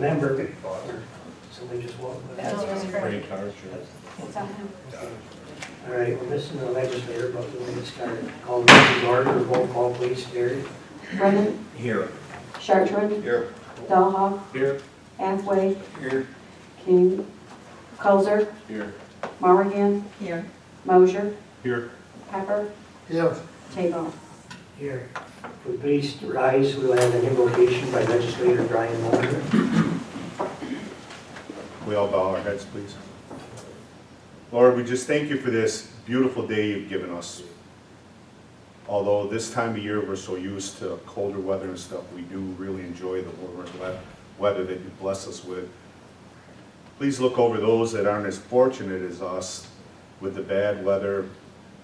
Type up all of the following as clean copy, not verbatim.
Member, somebody just walked by. That's just Great card, It's on him. All right, we're missing the legislator, but we'll get started. Call the meeting to order, roll call please, Gary. Brennan, Here. Chartrand, Here. Dahlhoff, Here. Hathaway, Here. King, Kozer, Here. Morrigan, Here. Mosier, Here. Pepper, Here. Tabo. Here. For please rise, we'll have an invocation by legislator Brian Mulder. We all bow our heads, please. Lord, we just thank you for this beautiful day you've given us. Although this time of year we're so used to colder weather and stuff, we do really enjoy the warmer weather that you bless us with. Please look over those that aren't as fortunate as us with the bad weather.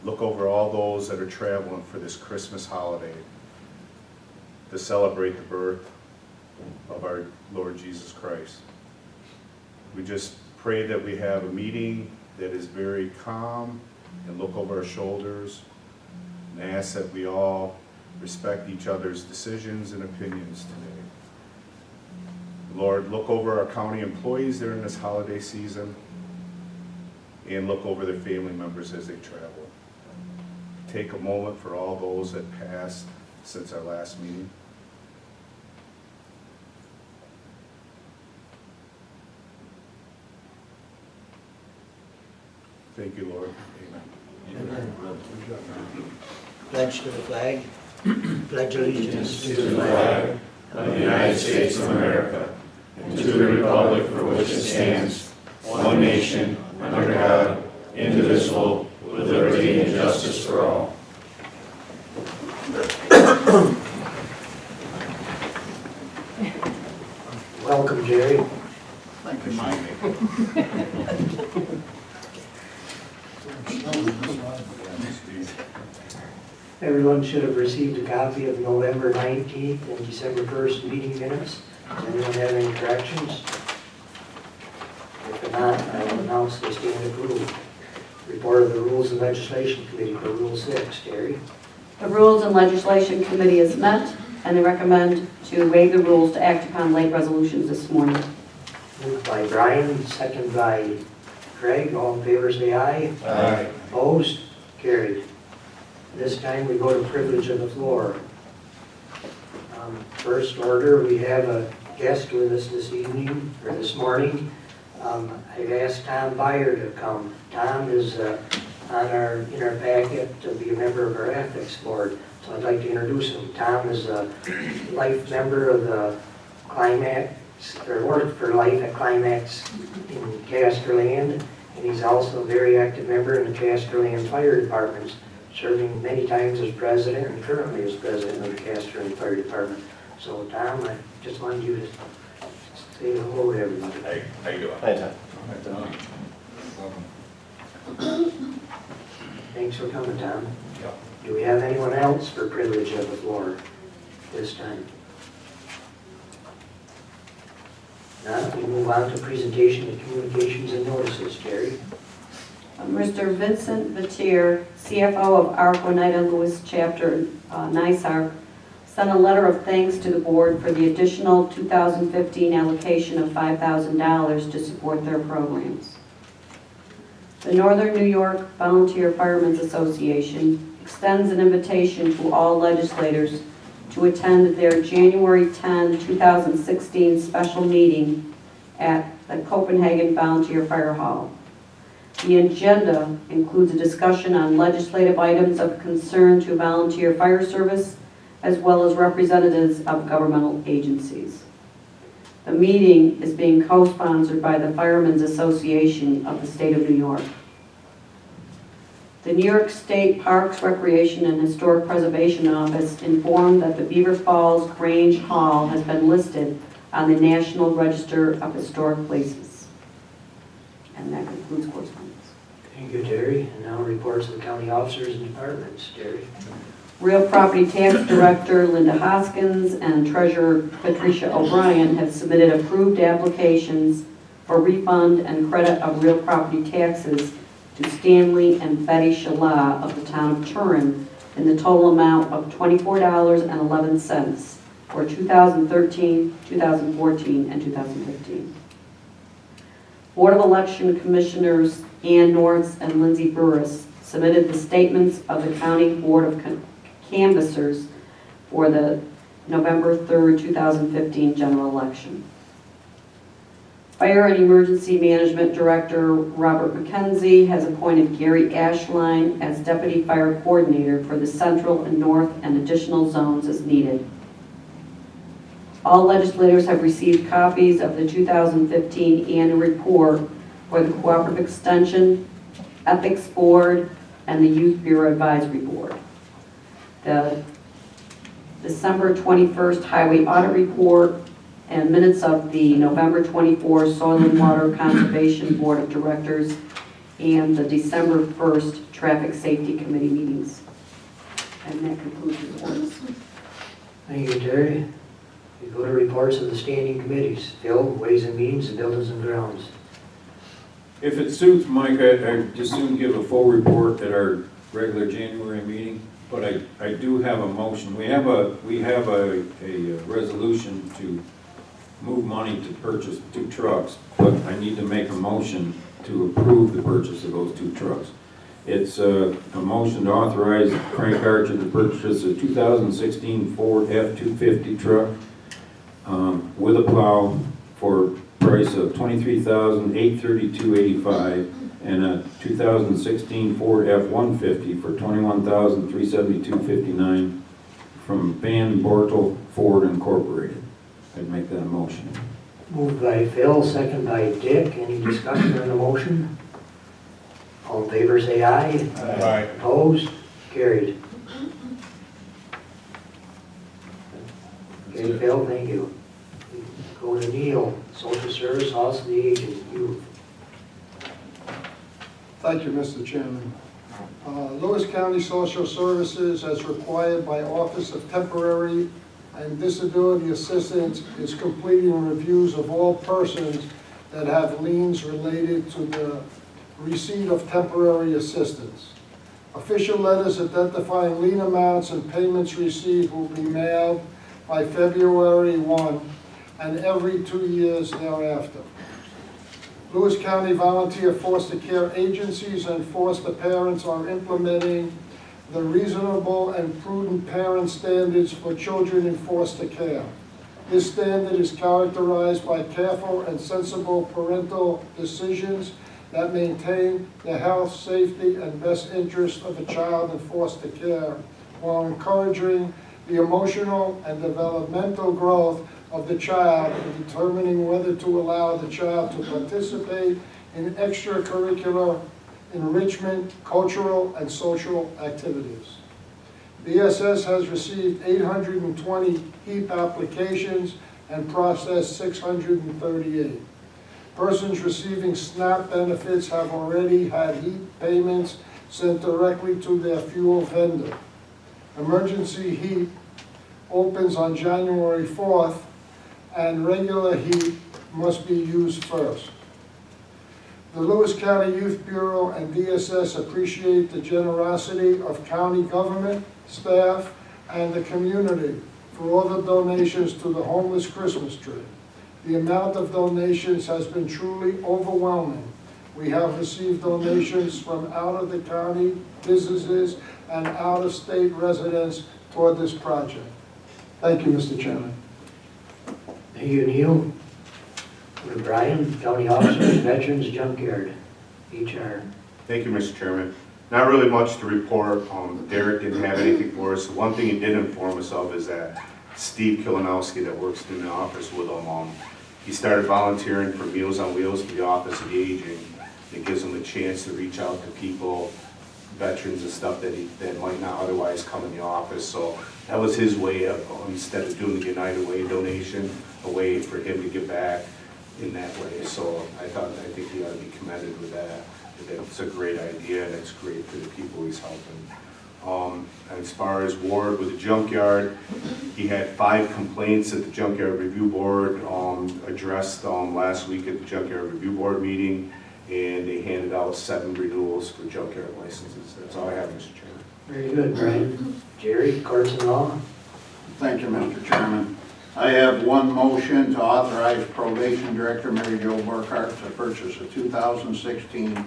Look over all those that are traveling for this Christmas holiday to celebrate the birth of our Lord Jesus Christ. We just pray that we have a meeting that is very calm and look over our shoulders and ask that we all respect each other's decisions and opinions today. Lord, look over our county employees during this holiday season and look over their family members as they travel. Take a moment for all those that passed since our last meeting. Thank you, Lord. Amen. Pledge to the flag. Pledge allegiance To the flag of the United States of America and to the republic for which it stands, one nation, under God, indivisible, with liberty and justice for all. Welcome, Jerry. Thank you, Mike. Everyone should have received a copy of November 19th and December 1st meeting minutes. Does anyone have any corrections? If not, I will announce they stand approved. Report of the Rules and Legislation Committee for Rule 6. Gary? The Rules and Legislation Committee is met, and they recommend to waive the rules to act upon late resolutions this morning. Moved by Brian, second by Craig. All in favor say aye. Aye. Opposed? Carried. This time we go to privilege of the floor. First order, we have a guest with us this evening, or this morning. I've asked Tom Byer to come. Tom is in our packet to be a member of our ethics board, so I'd like to introduce him. Tom is a life member of the Climax, or worked for life at Climax in Casterland, and he's also a very active member in the Casterland Fire Department, serving many times as president and currently as president of the Casterland Fire Department. So Tom, I just wanted you to say hello to everybody. Hey, how you doing? Hi, Tom. Thanks for coming, Tom. Yeah. Do we have anyone else for privilege of the floor this time? Now, we move on to presentation of communications and notices. Jerry? Mr. Vincent Vatier, CFO of ARC Oneida Lewis Chapter NYSARC, sent a letter of thanks to the board for the additional 2015 allocation of $5,000 to support their programs. The Northern New York Volunteer Firemen's Association extends an invitation to all legislators to attend their January 10, 2016 special meeting at the Copenhagen Volunteer Fire Hall. The agenda includes a discussion on legislative items of concern to volunteer fire service, as well as representatives of governmental agencies. The meeting is being co-sponsored by the Firemen's Association of the State of New York. The New York State Parks, Recreation, and Historic Preservation Office informed that the Beaver Falls Grange Hall has been listed on the National Register of Historic Places. And that concludes correspondence. Thank you, Terry. And now reports of the county officers and departments. Terry? Real Property Tax Director Linda Hoskins and Treasurer Patricia O'Brien have submitted approved applications for refund and credit of real property taxes to Stanley and Betty Shala of the town of Turin in the total amount of $24.11 for 2013, 2014, and 2015. Board of Election Commissioners Ann Norris and Lindsay Burris submitted the statements of the County Board of Canvassers for the November 3rd, 2015 general election. Fire and Emergency Management Director Robert McKenzie has appointed Gary Ashline as Deputy Fire Coordinator for the Central and North and additional zones as needed. All legislators have received copies of the 2015 annual report for the Cooperative Extension, Ethics Board, and the Youth Bureau Advisory Board. The December 21st Highway Audit Report and minutes of the November 24 Soil and Water Conservation Board of Directors and the December 1st Traffic Safety Committee meetings. And that concludes the reports. Thank you, Terry. We go to reports of the standing committees. Phil, Ways and Means, and Buildings and Grounds. If it suits Mike, I'd just soon give a full report at our regular January meeting, but I do have a motion. We have a resolution to move money to purchase 2 trucks, but I need to make a motion to approve the purchase of those 2 trucks. It's a motion to authorize Frank Archer to purchase a 2016 Ford F-250 truck with a plow for a price of $23,832.85 and a 2016 Ford F-150 for $21,372.59 from Van Bortle Ford Incorporated. I'd make that a motion. Moved by Phil, second by Dick. Any discussion on the motion? All in favor say aye. Aye. Opposed? Carried. Okay, Phil, thank you. Go to Neil, Social Service, House of the Aging, Youth. Thank you, Mr. Chairman. Lewis County Social Services, as required by Office of Temporary and Disability Assistance, is completing reviews of all persons that have liens related to the receipt of temporary assistance. Official letters identifying lien amounts and payments received will be mailed by February 1 and every 2 years thereafter. Lewis County volunteer foster care agencies and foster parents are implementing the reasonable and prudent parent standards for children in foster care. This standard is characterized by careful and sensible parental decisions that maintain the health, safety, and best interest of a child in foster care, while encouraging the emotional and developmental growth of the child and determining whether to allow the child to participate in extracurricular enrichment, cultural, and social activities. BSS has received 820 HEAP applications and processed 638. Persons receiving SNAP benefits have already had HEAP payments sent directly to their fuel vendor. Emergency HEAP opens on January 4th, and regular HEAP must be used first. The Lewis County Youth Bureau and DSS appreciate the generosity of county government, staff, and the community for all the donations to the homeless Christmas tree. The amount of donations has been truly overwhelming. We have received donations from out of the county businesses and out-of-state residents toward this project. Thank you, Mr. Chairman. Thank you, Neil. Go to Brian, County Officers, Veterans, Junkyard, HR. Thank you, Mr. Chairman. Not really much to report. Derek didn't have anything for us. One thing he did inform us of is that Steve Kilinowski, that works in the office with him, he started volunteering for Meals on Wheels for the Office of the Aging. It gives him a chance to reach out to people, veterans and stuff that might not otherwise come in the office. So that was his way of, instead of doing the United Way donation, a way for him to give back in that way. So I think he ought to be commended with that. It's a great idea, and it's great for the people he's helping. As far as Ward with the junkyard, he had 5 complaints that the Junkyard Review Board addressed last week at the Junkyard Review Board meeting, and they handed out 7 renewals for junkyard licenses. That's all I have, Mr. Chairman. Very good, Brian. Jerry, Courts and Law. Thank you, Mr. Chairman. I have one motion to authorize probation director Mary Jo Burkhart to purchase a 2016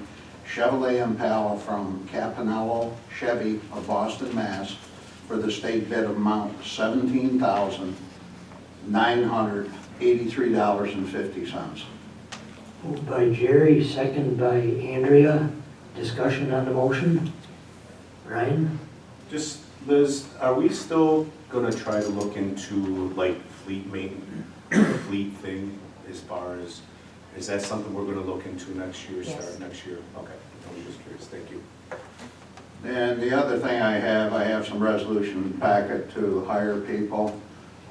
Chevrolet Impala from Capanello Chevy of Boston, Mass. for the state bid amount $17,983.50. Moved by Jerry, second by Andrea. Discussion on the motion? Ryan? Just, Liz, are we still gonna try to look into like fleet fleet thing as far as, is that something we're gonna look into next year, Yes. start next year? Okay, I was just curious, thank you. And the other thing I have some resolution packet to hire people.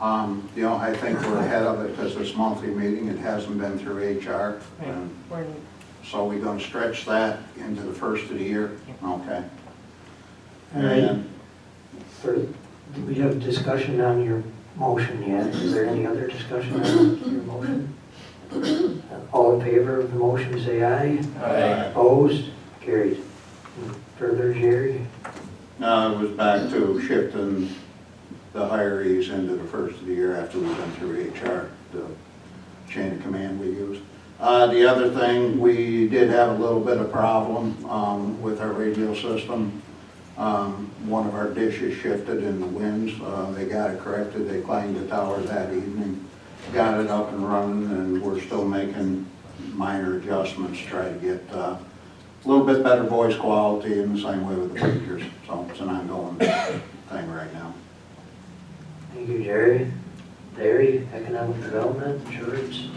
I think we're ahead of it because this monthly meeting, it hasn't been through HR. Right. And We're, so we're gonna stretch that into the first of the year? Okay. All right. And Do we have discussion on your motion yet? Is there any other discussion on your motion? All in favor of the motion, say aye. Aye. Opposed? Carried. Further, Jerry? now it was back to shifting the hirees into the first of the year after we've been through HR, the chain of command we used. The other thing, we did have a little bit of problem with our radio system. One of our dishes shifted in the winds. They got it corrected. They cleaned the tower that evening, got it up and running, and we're still making minor adjustments to try to get a little bit better voice quality, and the same way with the pictures. So it's an ongoing thing right now. Thank you, Jerry. Larry, economic development, insurance?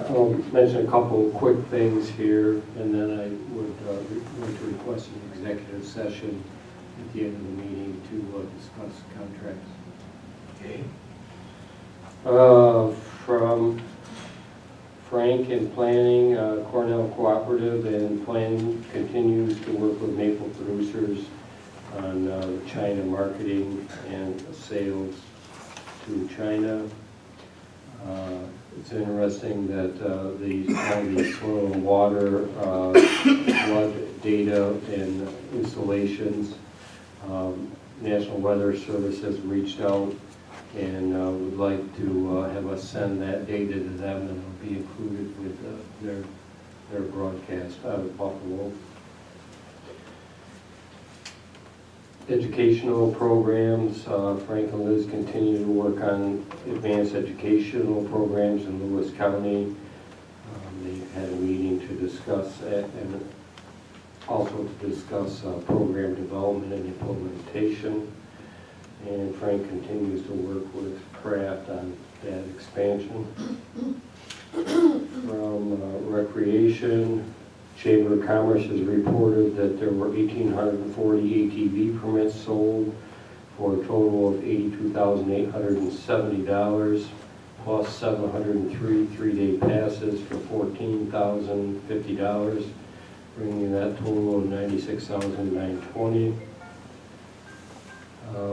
I'll mention a couple of quick things here, and then I would like to request an executive session at the end of the meeting to discuss contracts. Okay. From Frank in planning, Cornell Cooperative and Planning continues to work with maple producers on China marketing and sales to China. It's interesting that all the soil and water flood data and installations, National Weather Service has reached out and would like to have us send that data to them, and it'll be included with their broadcast out of Buffalo. Educational programs, Frank and Liz continue to work on advanced educational programs in Lewis County. They've had a meeting to discuss that and also to discuss program development and implementation. And Frank continues to work with Kraft on that expansion. From recreation, Chamber of Commerce has reported that there were 1,840 ATV permits sold for a total of $82,870, plus 703 three-day passes for $14,050, bringing that total of $96,920.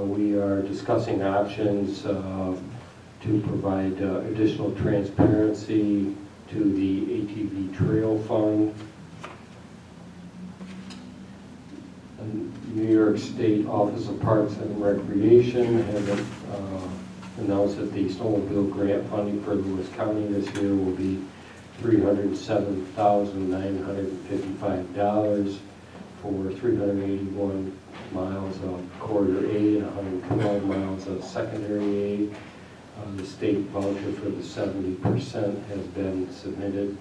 We are discussing options to provide additional transparency to the ATV Trail Fund. New York State Office of Parks and Recreation has announced that the snowmobile grant funding for Lewis County this year will be $307,955 for 381 miles of corridor A and 112 miles of secondary A. The state voucher for the 70% has been submitted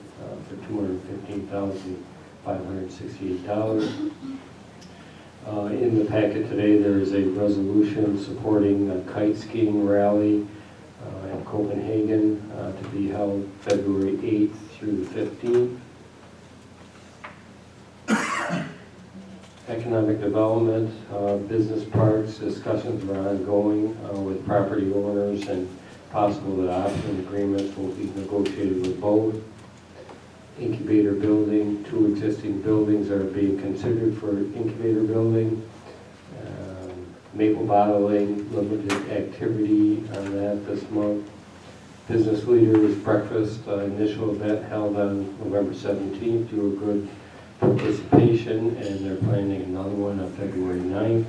for $215,568. In the packet today, there is a resolution supporting a kite skiing rally in Copenhagen to be held February 8th through the 15th. Economic development, business parks, discussions are ongoing with property owners, and possible that option agreements will be negotiated with both. Incubator building, 2 existing buildings are being considered for incubator building. Maple bottling, limited activity on that this month. Business leaders breakfast, initial event held on November 17th, due a good participation, and they're planning another one on February 9th.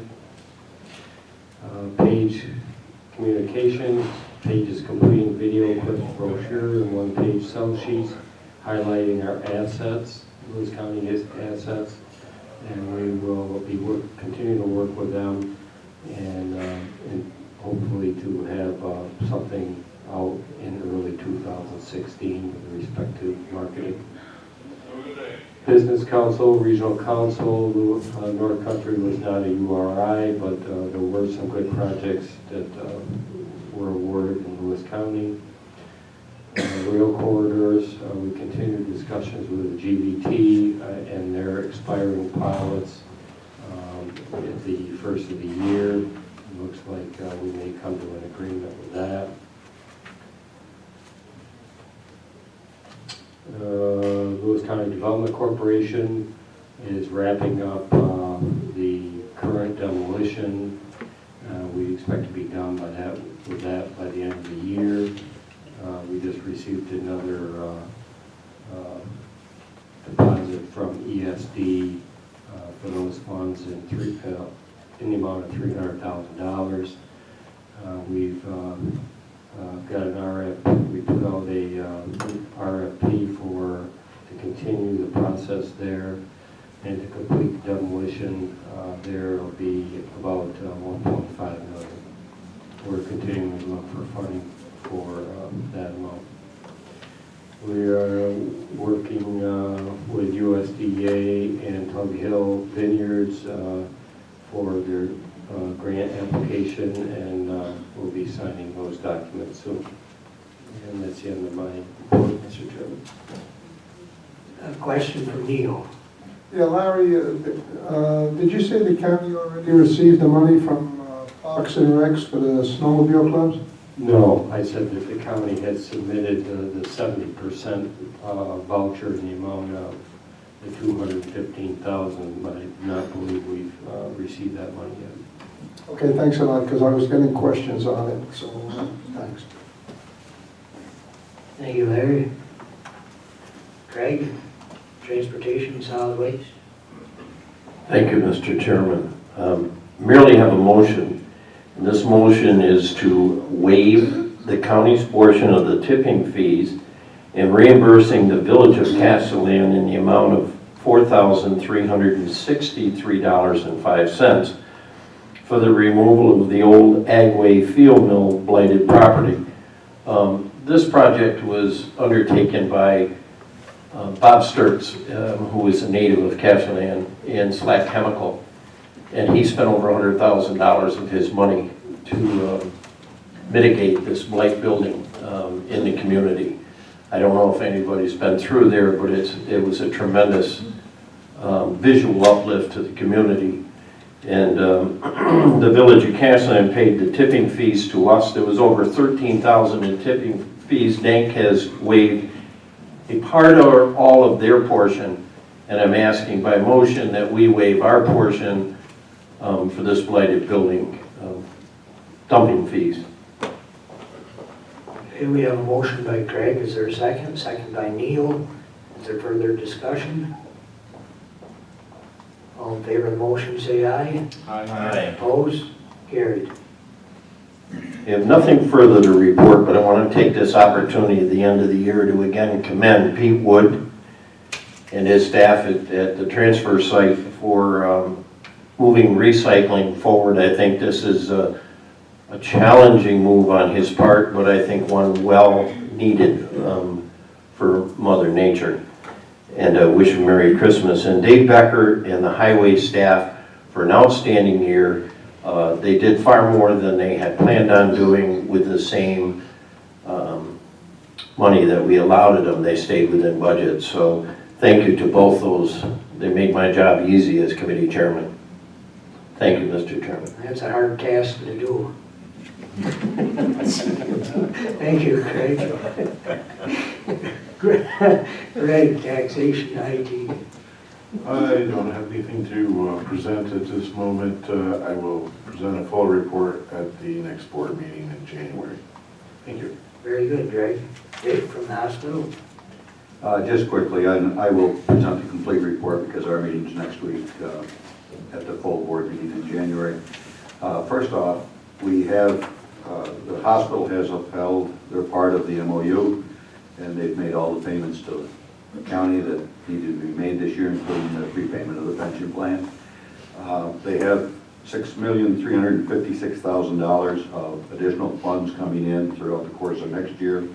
Page Communication, pages completing video clips, brochure, and one-page sell sheets highlighting our assets, Lewis County assets. And we will be continue to work with them and hopefully to have something out in early 2016 with respect to marketing. Business Council, Regional Council, North Country was not a URI, but there were some good projects that were awarded in Lewis County. Rail corridors, we continue discussions with the GVT and their expiring pilots at the first of the year. It looks like we may come to an agreement with that. Lewis County Development Corporation is wrapping up the current demolition. We expect to be done with that by the end of the year. We just received another deposit from ESD for those funds in the amount of $300,000. We've got an RFP. We put out a RFP to continue the process there, and to complete the demolition. There will be about 1.5 million. We're continuing to look for funding for that amount. We are working with USDA and Tug Hill Vineyards for their grant application, and we'll be signing those documents soon. And that's the end of my report, Mr. Chairman. A question for Neil. Yeah, Larry, did you say the county already received the money from Parks and Recs for the snowmobile clubs? No, I said that the county had submitted the 70% voucher in the amount of the $215,000, but I do not believe we've received that money yet. Okay, thanks a lot, because I was getting questions on it, so thanks. Thank you, Larry. Craig, Transportation, Solid Waste. Thank you, Mr. Chairman. Merely have a motion, and this motion is to waive the county's portion of the tipping fees and reimbursing the village of Castellan in the amount of $4,363.05 for the removal of the old Agway Field Mill blighted property. This project was undertaken by Bob Sturtz, who is a native of Castellan, and Slack Chemical. And he spent over $100,000 of his money to mitigate this blight building in the community. I don't know if anybody's been through there, but it was a tremendous visual uplift to the community. And the village of Castellan paid the tipping fees to us. There was over $13,000 in tipping fees. Dank has waived a part or all of their portion, and I'm asking by motion that we waive our portion for this blighted building dumping fees. Okay, we have a motion by Craig. Is there a second? Second by Neil. Is there further discussion? All in favor of the motion, say aye. Aye. Opposed? Carried. I have nothing further to report, but I want to take this opportunity at the end of the year to again commend Pete Wood and his staff at the transfer site for moving recycling forward. I think this is a challenging move on his part, but I think one well needed for Mother Nature. And I wish him Merry Christmas. And Dave Becker and the highway staff for an outstanding year. They did far more than they had planned on doing with the same money that we allotted them. They stayed within budget. So thank you to both those. They made my job easy as committee chairman. Thank you, Mr. Chairman. That's a hard task to do. Thank you, Craig. Greg, taxation, IT. I don't have anything to present at this moment. I will present a full report at the next board meeting in January. Thank you. Very good, Greg. Dick from the hospital. Just quickly, I will present the complete report because our meeting's next week at the full board meeting in January. First off, we have The hospital has upheld their part of the MOU, and they've made all the payments to the county that needed to be made this year, including the prepayment of the pension plan. They have $6,356,000 of additional funds coming in throughout the course of next year.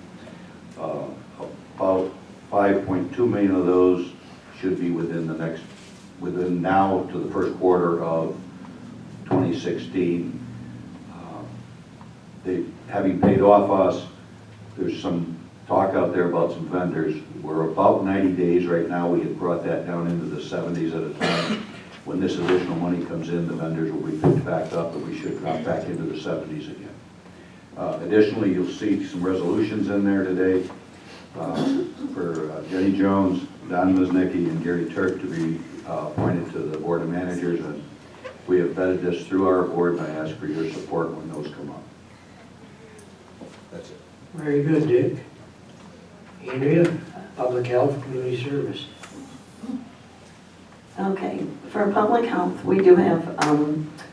About 5.2 million of those should be within now to the first quarter of 2016. They, having paid off us, there's some talk out there about some vendors. We're about 90 days right now. We had brought that down into the 70s at a time. When this additional money comes in, the vendors will be picked back up, and we should drop back into the 70s again. Additionally, you'll see some resolutions in there today for Jenny Jones, Don Miznicki, and Gary Turk to be appointed to the Board of Managers. And we have vetted this through our board, and I ask for your support when those come up. That's it. Very good, Dick. Andrea, Public Health, Community Service. Okay, for public health, we do have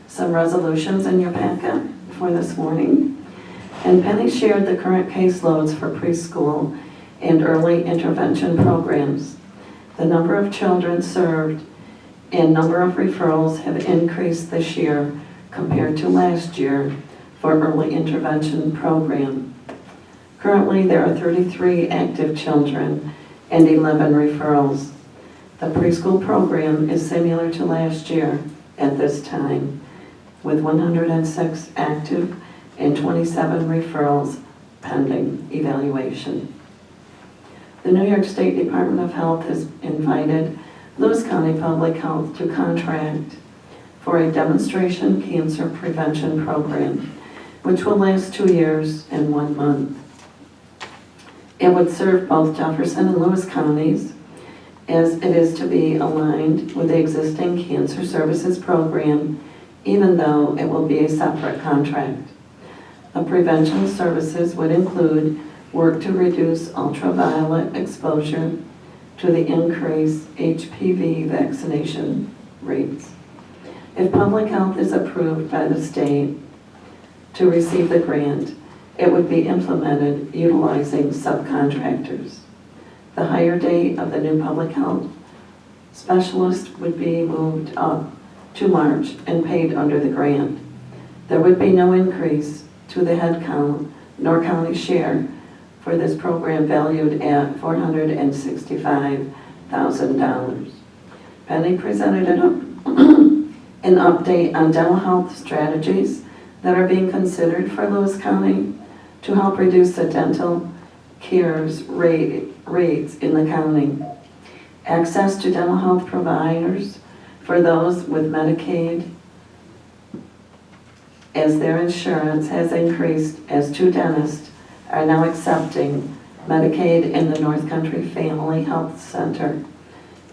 some resolutions in your packet for this morning. And Penny shared the current caseloads for preschool and early intervention programs. The number of children served and number of referrals have increased this year compared to last year for early intervention program. Currently, there are 33 active children and 11 referrals. The preschool program is similar to last year at this time, with 106 active and 27 referrals pending evaluation. The New York State Department of Health has invited Lewis County Public Health to contract for a demonstration cancer prevention program, which will last 2 years and 1 month. It would serve both Jefferson and Lewis counties, as it is to be aligned with the existing cancer services program, even though it will be a separate contract. The prevention services would include work to reduce ultraviolet exposure to the increased HPV vaccination rates. If public health is approved by the state to receive the grant, it would be implemented utilizing subcontractors. The hire date of the new public health specialist would be moved up to March and paid under the grant. There would be no increase to the head count nor county share for this program valued at $465,000. Penny presented an update on dental health strategies that are being considered for Lewis County to help reduce the dental cares rates in the county. Access to dental health providers for those with Medicaid, as their insurance has increased, as 2 dentists are now accepting Medicaid in the North Country Family Health Center,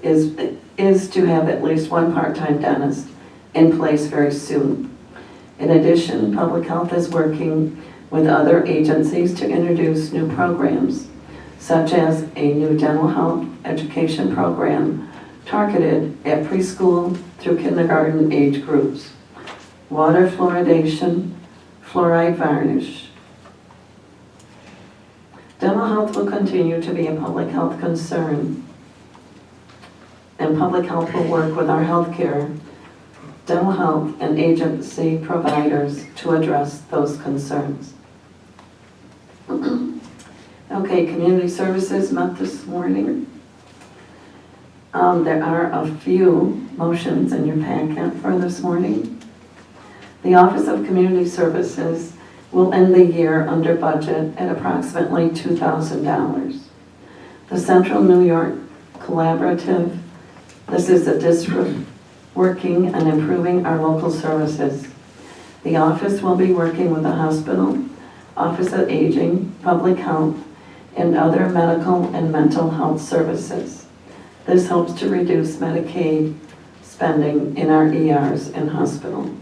is to have at least 1 part-time dentist in place very soon. In addition, public health is working with other agencies to introduce new programs, such as a new dental health education program targeted at preschool through kindergarten age groups, water fluoridation, fluoride varnish. Dental health will continue to be a public health concern, and public health will work with our healthcare, dental health, and agency providers to address those concerns. Okay, community services met this morning. There are a few motions in your packet for this morning. The Office of Community Services will end the year under budget at approximately $2,000. The Central New York Collaborative, this is a district working on improving our local services. The office will be working with the hospital, Office of Aging, Public Health, and other medical and mental health services. This helps to reduce Medicaid spending in our ERs and hospital.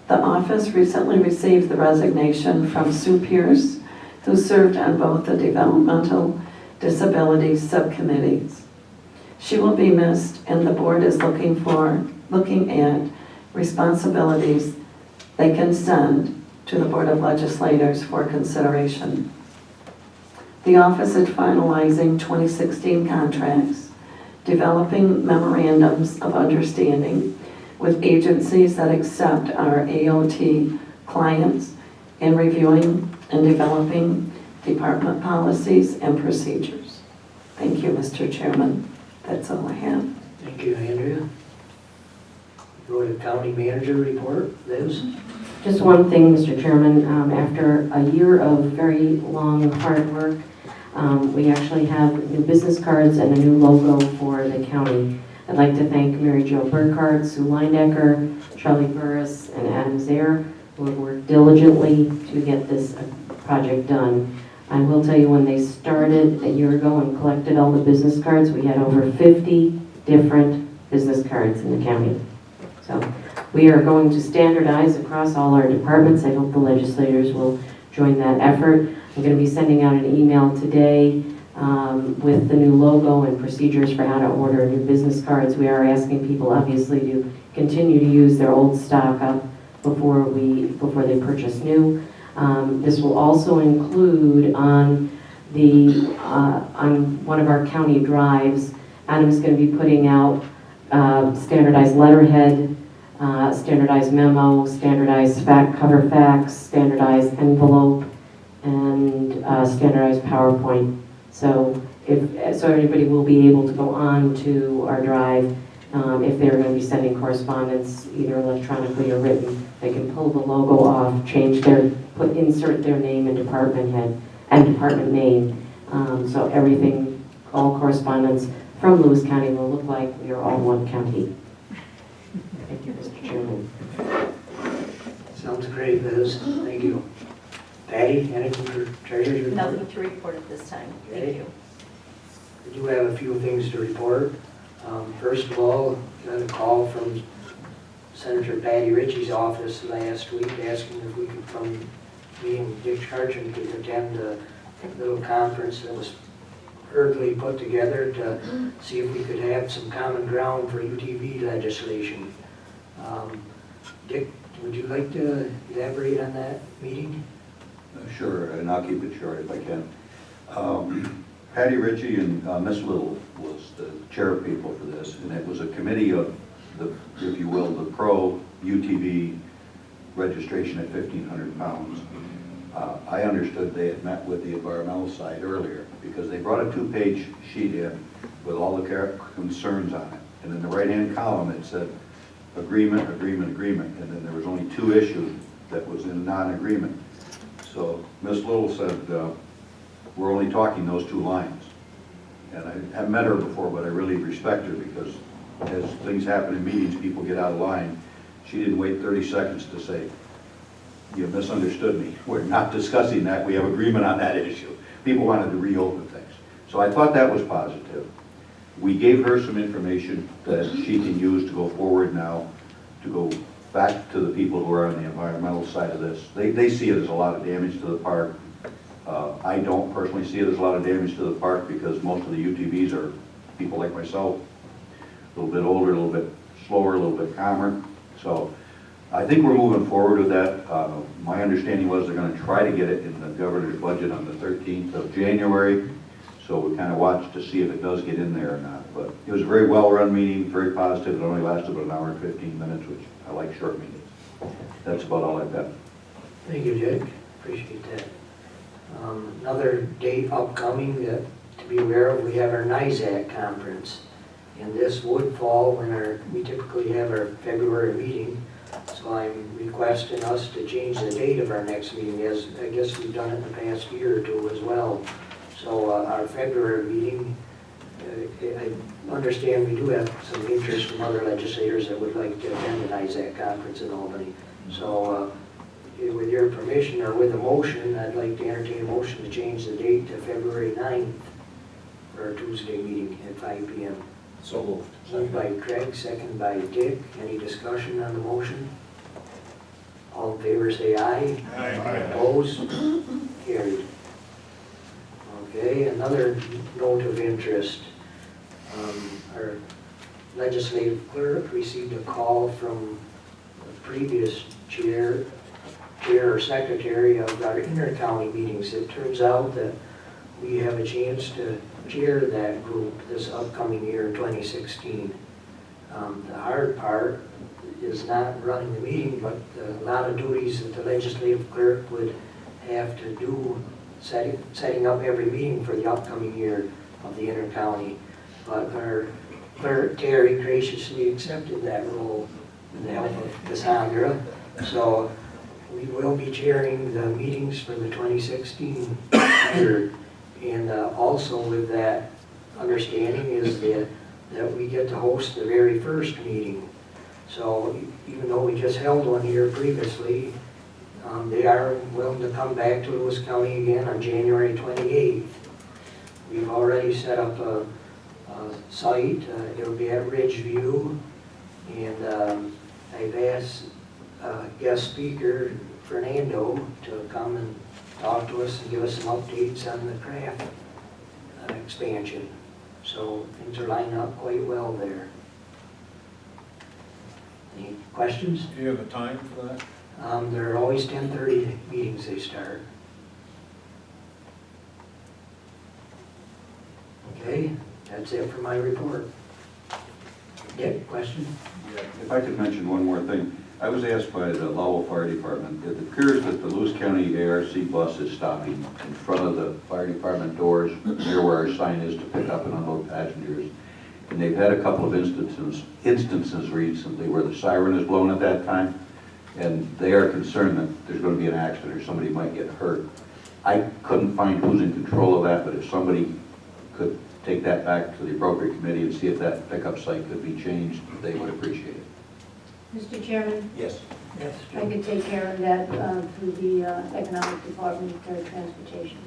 The office recently received the resignation from Sue Pierce, who served on both the developmental disabilities subcommittees. She will be missed, and the board is looking at responsibilities they can send to the Board of Legislators for consideration. The office is finalizing 2016 contracts, developing memorandums of understanding with agencies that accept our AOT clients, and reviewing and developing department policies and procedures. Thank you, Mr. Chairman. That's all I have. Thank you, Andrea. Go to county manager report, Liz. Just one thing, Mr. Chairman, after a year of very long, hard work, we actually have new business cards and a new logo for the county. I'd like to thank Mary Jo Burkhardt, Sue Leindecker, Charlie Burris, and Adam Zaire, who have worked diligently to get this project done. I will tell you, when they started a year ago and collected all the business cards, we had over 50 different business cards in the county. So we are going to standardize across all our departments. I hope the legislators will join that effort. I'm going to be sending out an email today with the new logo and procedures for how to order new business cards. We are asking people, obviously, to continue to use their old stock up before they purchase new. This will also include on one of our county drives, Adam's going to be putting out standardized letterhead, standardized memo, standardized cover fax, standardized envelope, and standardized PowerPoint. So everybody will be able to go on to our drive if they're going to be sending correspondence either electronically or written. They can pull the logo off, insert their name and department head and department name. So everything, all correspondence from Lewis County will look like we are all one county. Thank you, Mr. Chairman. Sounds great, Liz. Thank you. Patty, anything for treasurer's report? Nothing to report at this time. Okay. Thank you. I do have a few things to report. First of all, got a call from Senator Patty Ritchie's office last week asking if we could me and Dick Charchin could attend a little conference that was hurriedly put together to see if we could have some common ground for UTV legislation. Dick, would you like to elaborate on that meeting? Sure, and I'll keep it short if I can. Patty Ritchie and Miss Little was the chair people for this, and it was a committee of the, if you will, the pro UTV registration at 1,500 pounds. I understood they had met with the environmental side earlier because they brought a 2-page sheet in with all the concerns on it. And in the right-hand column it said agreement, agreement, agreement, and then there was only 2 issues that was in non-agreement. So Miss Little said, we're only talking those 2 lines. And I haven't met her before, but I really respect her because as things happen in meetings, people get out of line. She didn't wait 30 seconds to say, you misunderstood me. We're not discussing that. We have agreement on that issue. People wanted to reopen things. So I thought that was positive. We gave her some information that she can use to go forward now, to go back to the people who are on the environmental side of this. They see it as a lot of damage to the park. I don't personally see it as a lot of damage to the park because most of the UTVs are people like myself, a little bit older, a little bit slower, a little bit calmer. So I think we're moving forward with that. My understanding was they're going to try to get it in the governor's budget on the 13th of January. So we kind of watched to see if it does get in there or not. But it was a very well-run meeting, very positive. It only lasted about an hour and 15 minutes, which I like short meetings. That's about all I've got. Thank you, Jake. Appreciate that. Another date upcoming that to be aware of, we have our NISAC conference. And this would fall when we typically have our February meeting. So I'm requesting us to change the date of our next meeting, as I guess we've done it in the past year or 2 as well. So our February meeting, I understand we do have some interest from other legislators that would like to attend the NISAC conference in Albany. So with your permission or with a motion, I'd like to entertain a motion to change the date to February 9th for our Tuesday meeting at 5 p.m. So moved. Moved by Craig, second by Dick. Any discussion on the motion? All in favor say aye. Aye. Opposed? Carried. Okay, another note of interest. Our legislative clerk received a call from the previous chair or secretary of our inter-county meetings. It turns out that we have a chance to chair that group this upcoming year, 2016. The hard part is not running the meeting, but a lot of duties that the legislative clerk would have to do, setting up every meeting for the upcoming year of the inter-county. But our clerk, Terry, graciously accepted that role with the help of Cassandra. So we will be chairing the meetings for the 2016 year. And also with that understanding is that we get to host the very first meeting. So even though we just held one here previously, they are willing to come back to Lewis County again on January 28th. We've already set up a site. It'll be at Ridgeview. And I've asked guest speaker Fernando to come and talk to us and give us some updates on the craft expansion. So things are lining up quite well there. Any questions? Do you have a time for that? They're always 10:30 meetings they start. Okay, that's it for my report. Dick, question? If I could mention one more thing. I was asked by the Lowell Fire Department, it appears that the Lewis County ARC bus is stopping in front of the fire department doors near where our sign is to pick up and unload passengers. And they've had a couple of instances recently where the siren is blown at that time, and they are concerned that there's going to be an accident or somebody might get hurt. I couldn't find who's in control of that, but if somebody could take that back to the appropriate committee and see if that pickup site could be changed, they would appreciate it. Mr. Chairman, Yes. Yes, I could take care of that through the Economic Department of Transportation.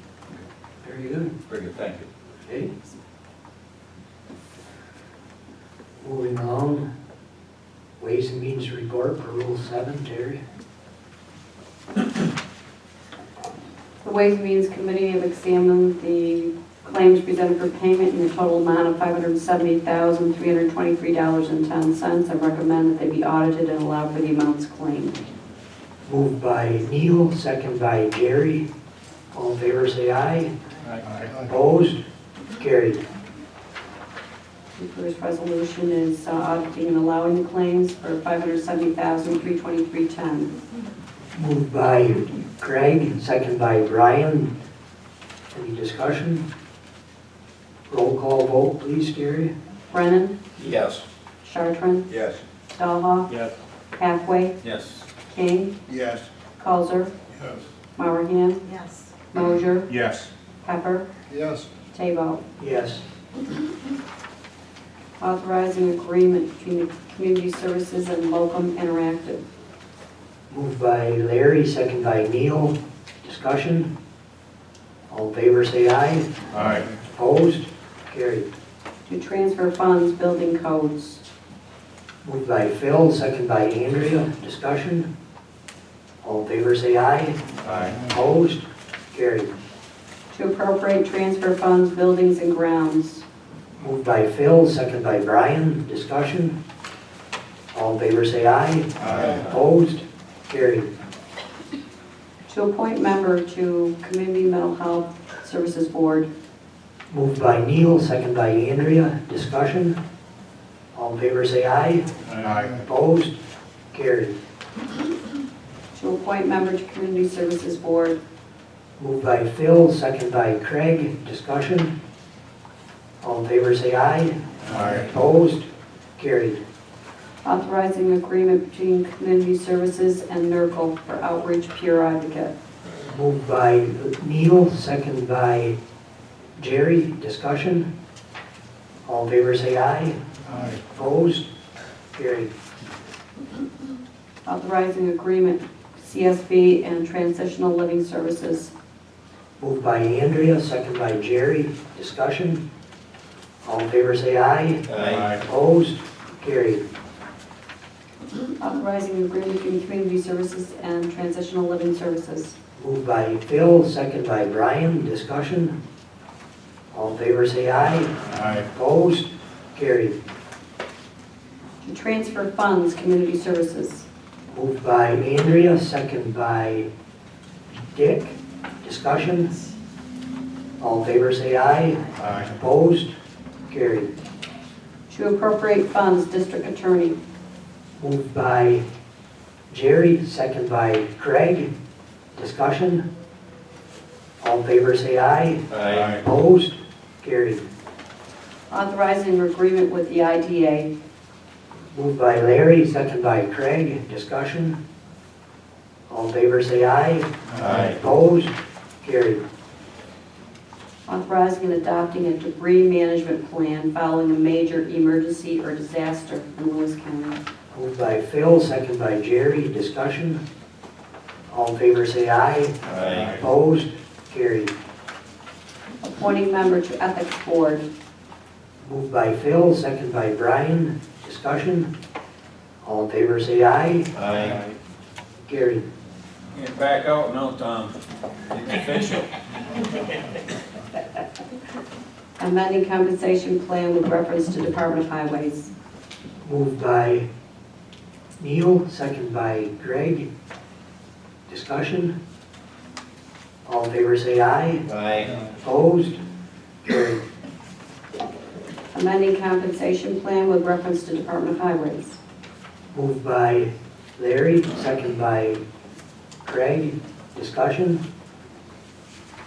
very good. Very good, thank you. Okay. Moving along, Ways and Means Report for Rule 7, Terry. The Ways and Means Committee have examined the claims presented for payment in the total amount of $570,323.10. I recommend that they be audited and allow for the amounts claimed. Moved by Neil, second by Jerry. All in favor, say aye. Opposed? Carried. The first resolution is auditing and allowing the claims for $570,323.10. Moved by Craig, second by Brian. Any discussion? Roll call vote, please, Terry. Brennan, Yes. Chartrand, Yes. Dahlhoff, Yes. Hathaway, Yes. King, Yes. Coulter, Yes. Mowerhand, Yes. Mosier, Yes. Pepper, Yes. Tabo. Yes. Authorizing agreement between the Community Services and Locum Interactive. Moved by Larry, second by Neil. Discussion? All in favor, say aye. Aye. Opposed? Carried. To transfer funds, building codes. Moved by Phil, second by Andrea. Discussion? All in favor, say aye. Aye. Opposed? Carried. To appropriate transfer funds, buildings and grounds. Moved by Phil, second by Brian. Discussion? All in favor, say aye. Aye. Opposed? Carried. To appoint member to Community Mental Health Services Board. Moved by Neil, second by Andrea. Discussion? All in favor, say aye. Aye. Opposed? Carried. To appoint member to Community Services Board. Moved by Phil, second by Craig. Discussion? All in favor, say aye. Aye. Opposed? Carried. Authorizing agreement between Community Services and NERCL for outreach peer advocate. Moved by Neil, second by Jerry. Discussion? All in favor, say aye. Aye. Opposed? Carried. Authorizing agreement CSB and Transitional Living Services. Moved by Andrea, second by Jerry. Discussion? All in favor, say aye. Aye. Opposed? Carried. Authorizing agreement between Community Services and Transitional Living Services. Moved by Phil, second by Brian. Discussion? All in favor, say aye. Aye. Opposed? Carried. To transfer funds, Community Services. Moved by Andrea, second by Dick. Discussion? All in favor say aye. Aye. Opposed? Carried. To appropriate funds, District Attorney. Moved by Jerry, second by Craig. Discussion? All in favor say aye. Aye. Opposed? Carried. Authorizing agreement with the IDA. Moved by Larry, second by Craig. Discussion? All in favor say aye. Aye. Opposed? Carried. Authorizing and adopting a debris management plan following a major emergency or disaster in Lewis County. Moved by Phil, second by Jerry. Discussion? All in favor say aye. Aye. Opposed? Carried. Appointing member to Ethics Board. Moved by Phil, second by Brian. Discussion? All in favor say aye. Aye. Carried. Get back out now, Tom. It's official. Amending compensation plan with reference to Department of Highways. Moved by Neil, second by Greg. Discussion? All in favor say aye. Aye. Opposed? Carried. Amending compensation plan with reference to Department of Highways. Moved by Larry, second by Craig. Discussion?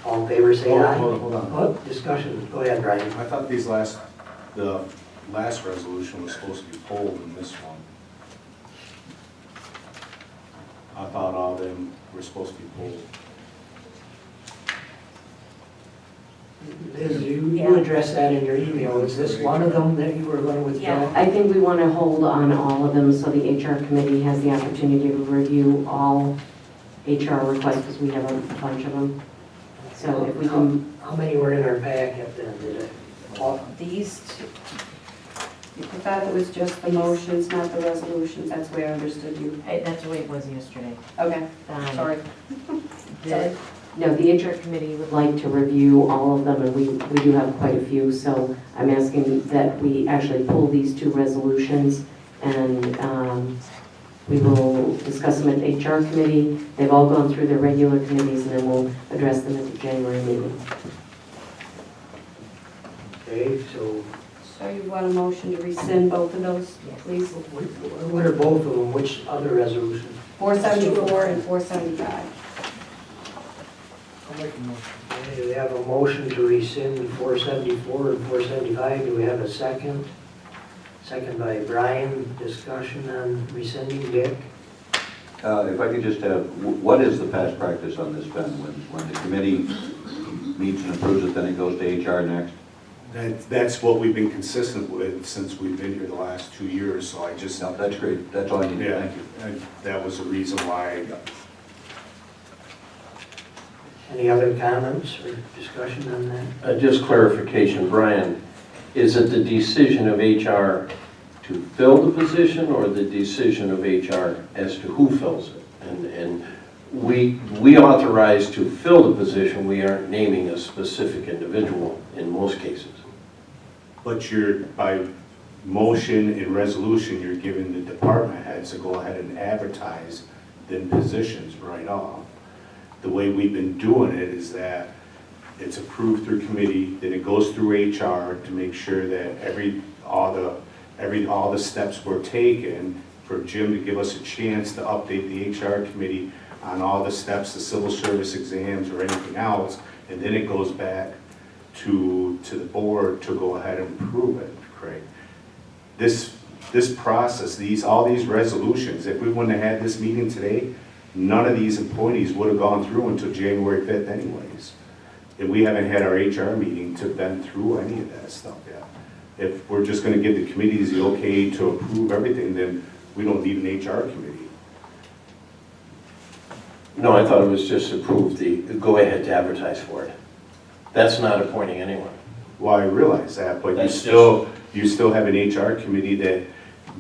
All in favor say aye. Hold on. Oh, discussion. Go ahead, Brian. I thought the last resolution was supposed to be pulled in this one. I thought all of them were supposed to be pulled. Liz, you addressed that in your email. Is this one of them that you were going to withdraw? I think we want to hold on all of them so the HR committee has the opportunity to review all HR requests because we have a bunch of them. So if we can, How many were in our packet then? Did it? these two, I thought it was just the motions, not the resolutions. That's the way I understood you. that's the way it was yesterday. Okay, sorry. The- No, the HR committee would like to review all of them, and we do have quite a few, so I'm asking that we actually pull these two resolutions, and we will discuss them at the HR committee. They've all gone through their regular committees, and then we'll address them at the January meeting. Okay, so So you want a motion to rescind both of those, please? what are both of them? Which other resolution? 474 and 475. I'll make a motion. Okay, we have a motion to rescind 474 and 475. Do we have a second? Second by Brian. Discussion on rescinding, Dick? If I could just have, what is the past practice on this, Ben? When the committee meets and approves it, then it goes to HR next? That's what we've been consistent with since we've been here the last 2 years, so I just, No, that's great. That's all I need. yeah, Thank you. and that was the reason why. Any other comments or discussion on that? Just clarification, Brian, is it the decision of HR to fill the position or the decision of HR as to who fills it? And we authorize to fill the position, we aren't naming a specific individual in most cases. But by motion and resolution, you're giving the department heads to go ahead and advertise the positions right off. The way we've been doing it is that it's approved through committee, then it goes through HR to make sure that all the steps were taken for Jim to give us a chance to update the HR committee on all the steps, the civil service exams or anything else, and then it goes back to the board to go ahead and approve it, Craig. This process, all these resolutions, if we wouldn't have had this meeting today, none of these appointees would have gone through until January 5th anyways. And we haven't had our HR meeting to been through any of that stuff yet. If we're just gonna give the committees the okay to approve everything, then we don't need an HR committee. No, I thought it was just approved the go ahead to advertise for it. That's not appointing anyone. Well, I realize that, but you That's still have an HR committee that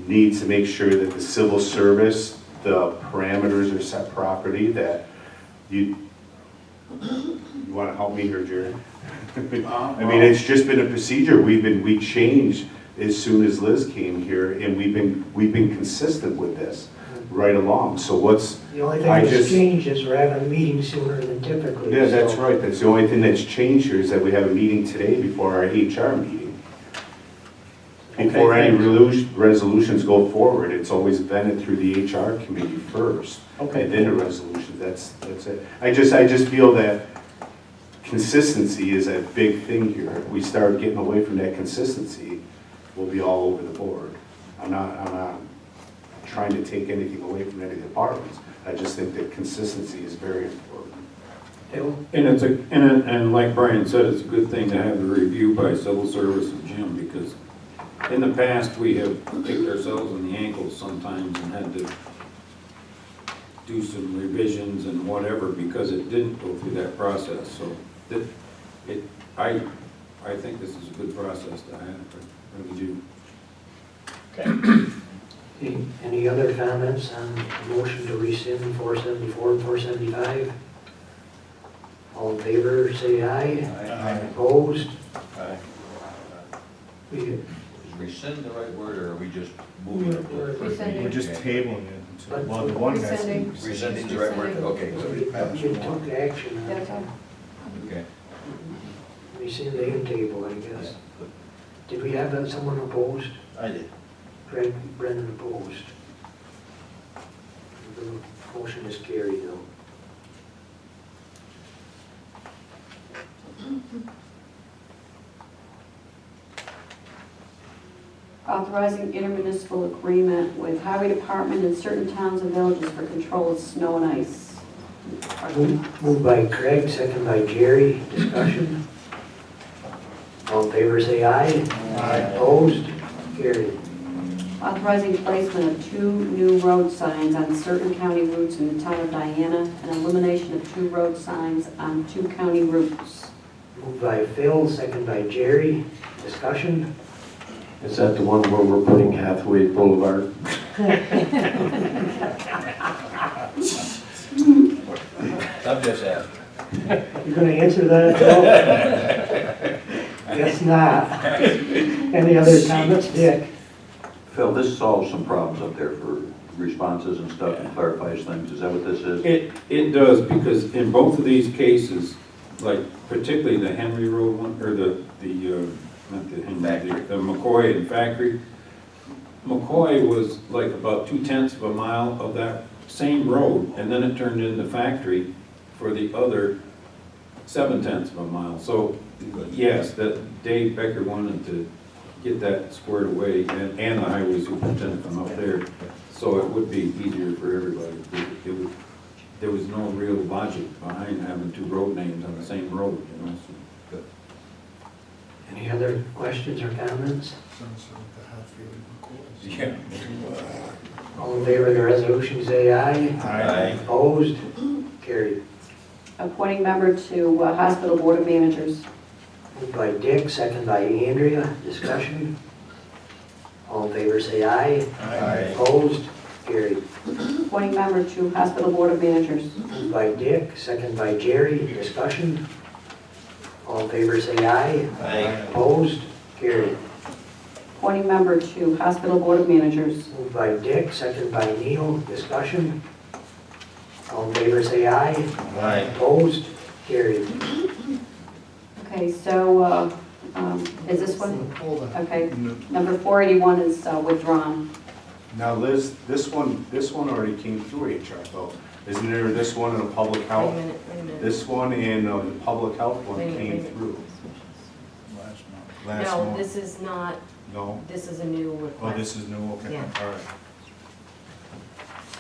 needs to make sure that the civil service, the parameters are set properly, that you want to help me here, Jerry? I mean, it's just been a procedure. We changed as soon as Liz came here, and we've been consistent with this. right along. So what's, The only thing I that's just- changed is we're having a meeting sooner than typically. yeah, that's so- right. That's the only thing that's changed here is that we have a meeting today before our HR meeting. Before Okay, any thanks. resolutions go forward, it's always vetted through the HR committee first. Okay. And then the resolution, that's it. I just feel that consistency is a big thing here. If we start getting away from that consistency, we'll be all over the board. I'm not trying to take anything away from any departments. I just think that consistency is very important. Bill? And like Brian said, it's a good thing to have the review by civil service and Jim, because in the past, we have kicked ourselves in the ankles sometimes and had to do some revisions and whatever because it didn't go through that process. So I think this is a good process to have, I really do. Any other comments on the motion to rescind 474 and 475? All in favor, say aye. Aye. Opposed? Aye. We- Is rescind the right word, or are we just moving it? to the first Rescinding. We're meeting? just tabling it until, well, the one guy's. Rescinding. Rescinding the right word, okay. so We we pass you it along. took action on That's it. all. Okay. Rescind and table, I guess. Did we have someone opposed? I did. Greg Brennan opposed. The motion is carried though. Authorizing intermunicipal agreement with Highway Department in certain towns and villages for control of snow and ice. Moved by Craig, second by Jerry. Discussion? All in favor, say aye. Aye. Opposed? Carried. Authorizing placement of 2 new road signs on certain county routes in the town of Diana and elimination of 2 road signs on 2 county routes. Moved by Phil, second by Jerry. Discussion? Is that the one where we're putting Hathaway Boulevard? I'm just asking. You gonna answer that, Phil? Guess not. Any other comments, Dick? Phil, this solves some problems up there for responses and stuff and clarifies things. Is that what this is? It does, because in both of these cases, like particularly the Henry Road one, or not the Henry, the McCoy and Factory. McCoy was like about 2/10 of a mile of that same road, and then it turned into Factory for the other 7/10 of a mile. So, yes, that Dave Becker wanted to get that squared away, and the highway superintendent from up there, so it would be easier for everybody. There was no real logic behind having 2 road names on the same road, you know, so. Any other questions or comments? Yeah. All in favor of the resolution, say aye. Aye. Opposed? Carried. Appointing member to Hospital Board of Managers. Moved by Dick, second by Andrea. Discussion? All in favor, say aye. Aye. Opposed? Carried. Appointing member to Hospital Board of Managers. Moved by Dick, second by Jerry. Discussion? All in favor, say aye. Aye. Opposed? Carried. Appointing member to Hospital Board of Managers. Moved by Dick, second by Neil. Discussion? All in favor, say aye. Aye. Opposed? Carried. Okay, so, is this one? Hold on. Okay, number 481 is withdrawn. Now Liz, this one already came through HR though. Isn't there this one in a public Wait a health? minute, wait a minute. This one in the public health one Wait a minute, came wait a minute. through. Last No, month. this is not, No? this is a new Oh, request. this is new, okay, Yeah. all right.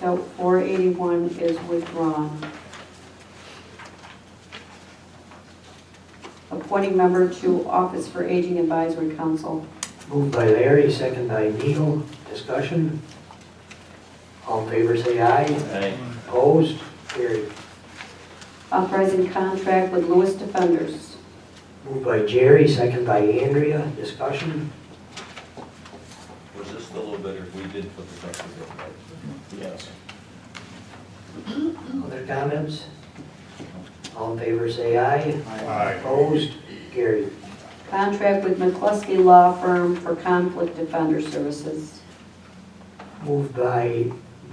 So 481 is withdrawn. Appointing member to Office for Aging Advisory Council. Moved by Larry, second by Neil. Discussion? All in favor, say aye. Aye. Opposed? Carried. Authorizing contract with Lewis Defenders. Moved by Jerry, second by Andrea. Discussion? Was this the little bit, or we did put the truck together? Yes. Other comments? All in favor, say aye. Aye. Opposed? Carried. Contract with McCluskey Law Firm for conflict defender services. Moved by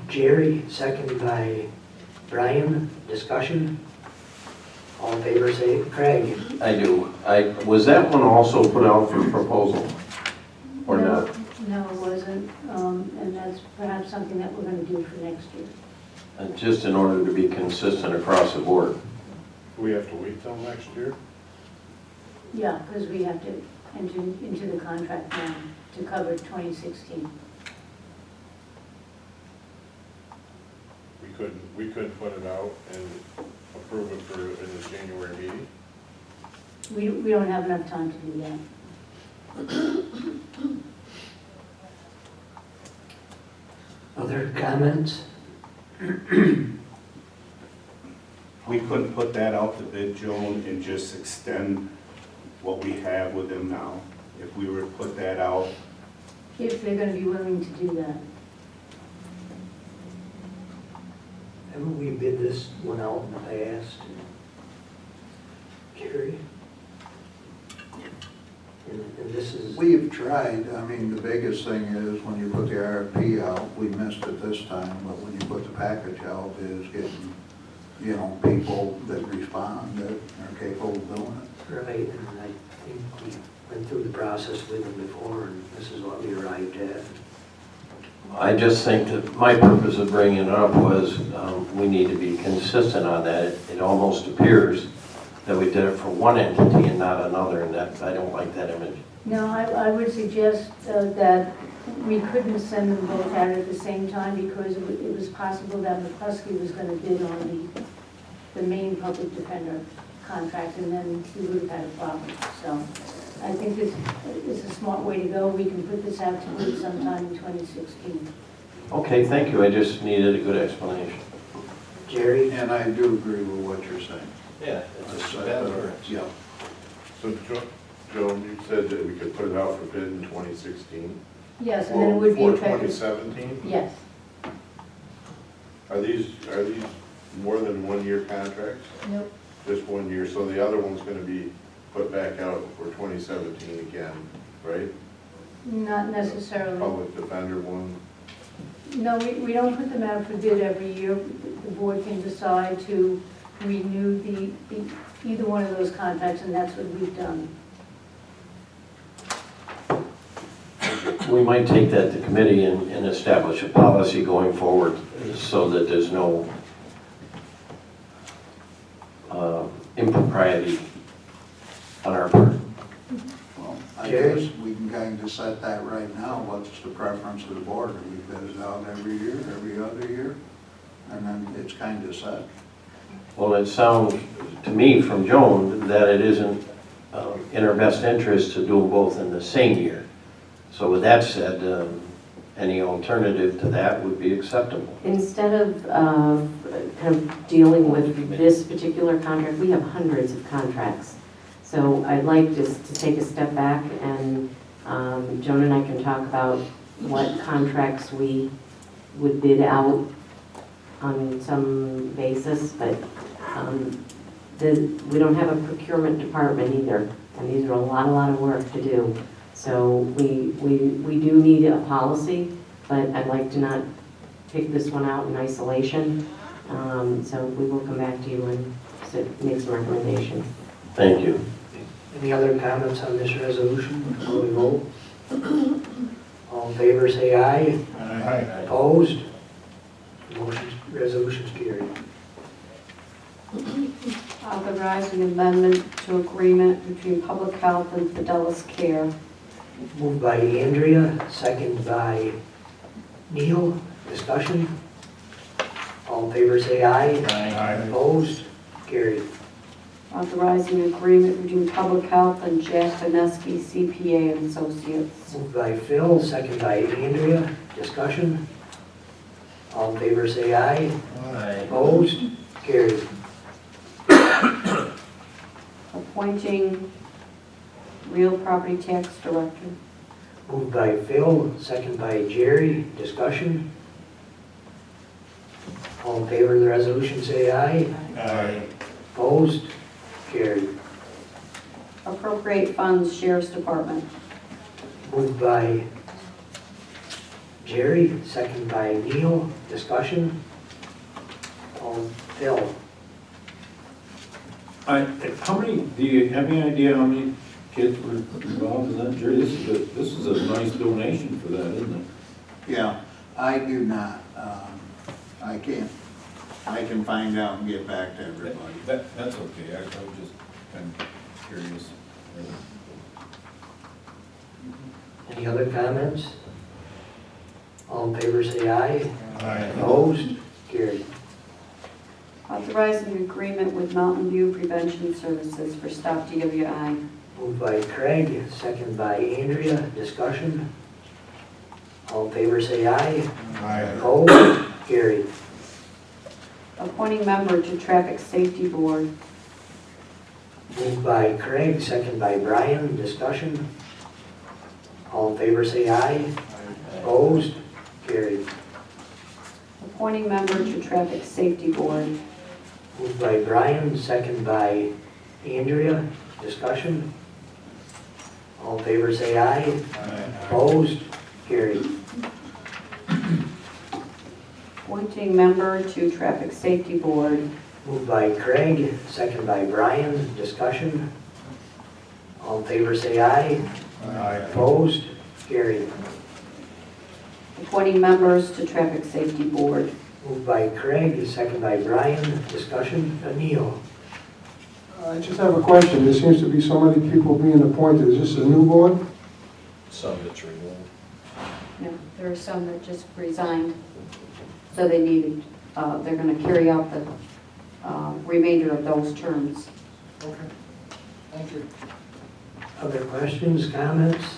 Jerry, second by Brian. Discussion? All in favor, say Craig. I do. Was that one also put out for proposal? Or No, not? No, it wasn't, and that's perhaps something that we're gonna do for next year. Just in order to be consistent across the board. We have to wait till next year? Yeah, because we have to enter into the contract now to cover 2016. We couldn't put it out and approve it for, in the January meeting? We don't have enough time to do that. Other comments? We couldn't put that out to bid, Joan, and just extend what we have with them now. If we were to put that out, If they're gonna be willing to do that. Haven't we bid this one out in the past? Jerry? And this is, We've tried, I mean, the biggest thing is when you put the RFP out, we missed it this time, but when you put the package out, is getting, you know, people that respond, that are capable of doing it. right, and I think we went through the process with them before, and this is what we arrived at. I just think that my purpose of bringing it up was we need to be consistent on that. It almost appears that we did it for one entity and not another, and that I don't like that image. No, I would suggest that we couldn't send them both out at the same time because it was possible that McCluskey was going to bid on the main public defender contract, and then we would have had a problem. So I think this is a smart way to go. We can put this out to bid sometime in 2016. Okay, thank you. I just needed a good explanation. Jerry? And I do agree with what you're saying. Yeah, it's a bad word. Yeah. So, Joan, you said that we could put it out for bid in 2016? Yes, and then it would be For effective. 2017? Yes. Are these more than 1-year contracts? Nope. Just 1 year, so the other one's gonna be put back out for 2017 again, right? Not necessarily. Public defender one? No, we don't put them out for bid every year. The board can decide to renew either one of those contracts, and that's what we've done. We might take that to committee and establish a policy going forward so that there's no impropriety on our part. Well, I Jerry? guess we can kind of set that right now. What's the preference of the board? We bid it out every year, every other year, and then it's kind of set. Well, it sounds to me from Joan that it isn't in our best interest to do them both in the same year. So with that said, any alternative to that would be acceptable. Instead of kind of dealing with this particular contract, we have hundreds of contracts. So I'd like just to take a step back and Joan and I can talk about what contracts we would bid out on some basis, but we don't have a procurement department either, and these are a lot of work to do. So we do need a policy, but I'd like to not pick this one out in isolation. So we will come back to you and make some recommendations. Thank you. Any other comments on this resolution before we vote? All in favor, say aye. Aye. Opposed? Resolution's carried. Authorizing amendment to agreement between Public Health and Fidelis Care. Moved by Andrea, second by Neil. Discussion? All in favor, say aye. Aye. Opposed? Carried. Authorizing agreement between Public Health and Jack Vineski CPA and Associates. Moved by Phil, second by Andrea. Discussion? All in favor, say aye. Aye. Opposed? Carried. Appointing real property tax director. Moved by Phil, second by Jerry. Discussion? All in favor of the resolution, say aye. Aye. Opposed? Carried. Appropriate funds, Sheriff's Department. Moved by Jerry, second by Neil. Discussion? All, Phil? How many, do you have any idea how many kids were involved in that, Jerry? This is a nice donation for that, isn't it? Yeah, I do not. I can find out and get back to everybody. That's okay, I was just kind of curious. Any other comments? All in favor say aye. Aye. Opposed? Carried. Authorizing agreement with Mountain View Prevention Services for Stop DWI. Moved by Craig, second by Andrea. Discussion? All in favor say aye. Aye. Opposed? Carried. Appointing member to Traffic Safety Board. Moved by Craig, second by Brian. Discussion? All in favor say aye. Opposed? Carried. Appointing member to Traffic Safety Board. Moved by Brian, second by Andrea. Discussion? All in favor say aye. Opposed? Carried. Appointing member to Traffic Safety Board. Moved by Craig, second by Brian. Discussion? All in favor say aye. Aye. Opposed? Carried. Appointing members to Traffic Safety Board. Moved by Craig, second by Brian. Discussion? Neil? I just have a question. There seems to be so many people being appointed. Is this a new board? Some that's removed. No, there are some that just resigned, so they needed, they're going to carry out the remainder of those terms. Okay. Thank you. Other questions, comments?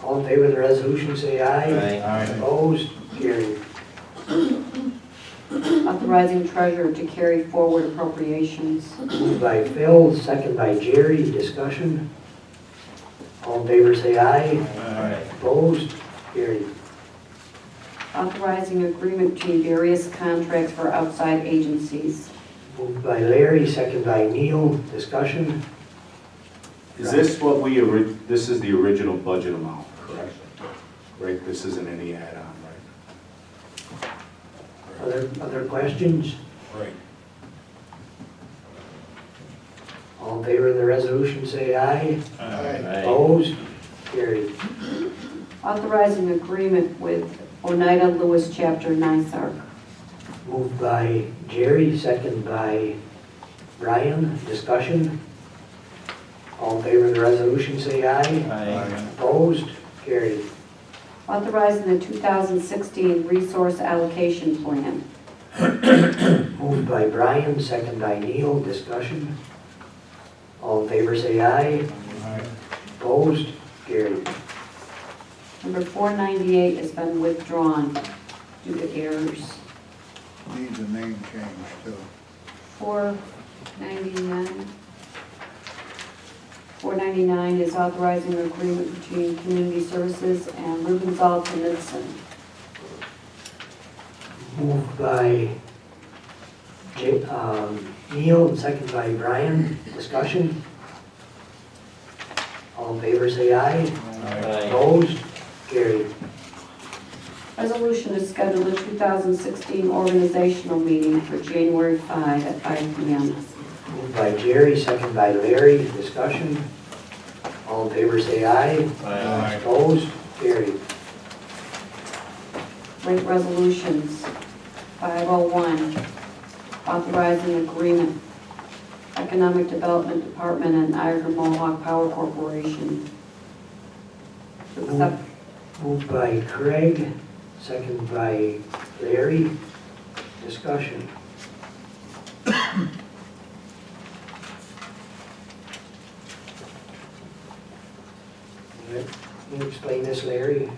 All in favor of the resolution say aye. Aye. Opposed? Carried. Authorizing treasurer to carry forward appropriations. Moved by Phil, second by Jerry. Discussion? All in favor say aye. Aye. Opposed? Carried. Authorizing agreement between various contracts for outside agencies. Moved by Larry, second by Neil. Discussion? Is this what this is the original budget amount, correct? Right, this isn't any add-on, right? Other questions? Right. All in favor of the resolution say aye. Aye. Opposed? Carried. Authorizing agreement with Oneida Lewis Chapter NYSARC. Moved by Jerry, second by Brian. Discussion? All in favor of the resolution say aye. Aye. Opposed? Carried. Authorizing the 2016 Resource Allocation Plan. Moved by Brian, second by Neil. Discussion? All in favor say aye. Aye. Opposed? Carried. Number 498 has been withdrawn due to errors. Needs a name change too. 499. 499 is authorizing an agreement between Community Services and Rubenthal Knudsen. Moved by Neil, and second by Brian. Discussion? All in favor say aye. Opposed? Carried. Resolution to schedule the 2016 organizational meeting for January 5 at 5 p.m. Moved by Jerry, second by Larry. Discussion? All in favor say aye. Aye. Opposed? Carried. Rate resolutions. 501, authorizing agreement. Economic Development Department and Niagara Mohawk Power Corporation. To accept. Moved by Craig, second by Larry. Discussion? Can you explain this, Larry?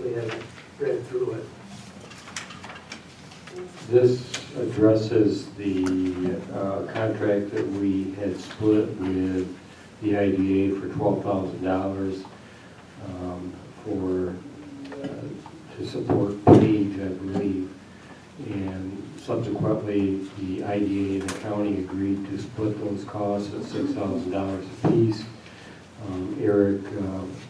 We haven't read through it. This addresses the contract that we had split with the IDA for $12,000 to support Page, I believe. And subsequently, the IDA and the county agreed to split those costs at $6,000 apiece. Eric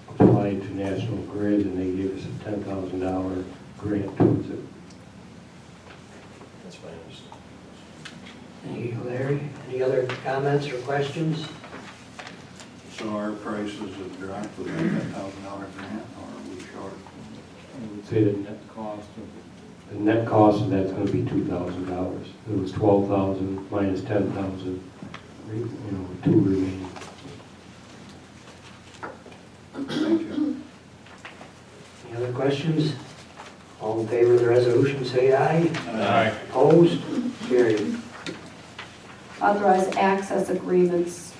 applied to National Grid and they gave us a $10,000 grant towards it. That's fine. Thank you, Larry. Any other comments or questions? So our prices have dropped with a $10,000 grant, or are we short? I would say the net cost of that's gonna be $2,000. It was 12,000 minus 10,000, two remaining. Thank you. Any other questions? All in favor of the resolution, say aye. Aye. Opposed? Carried. Authorize access agreements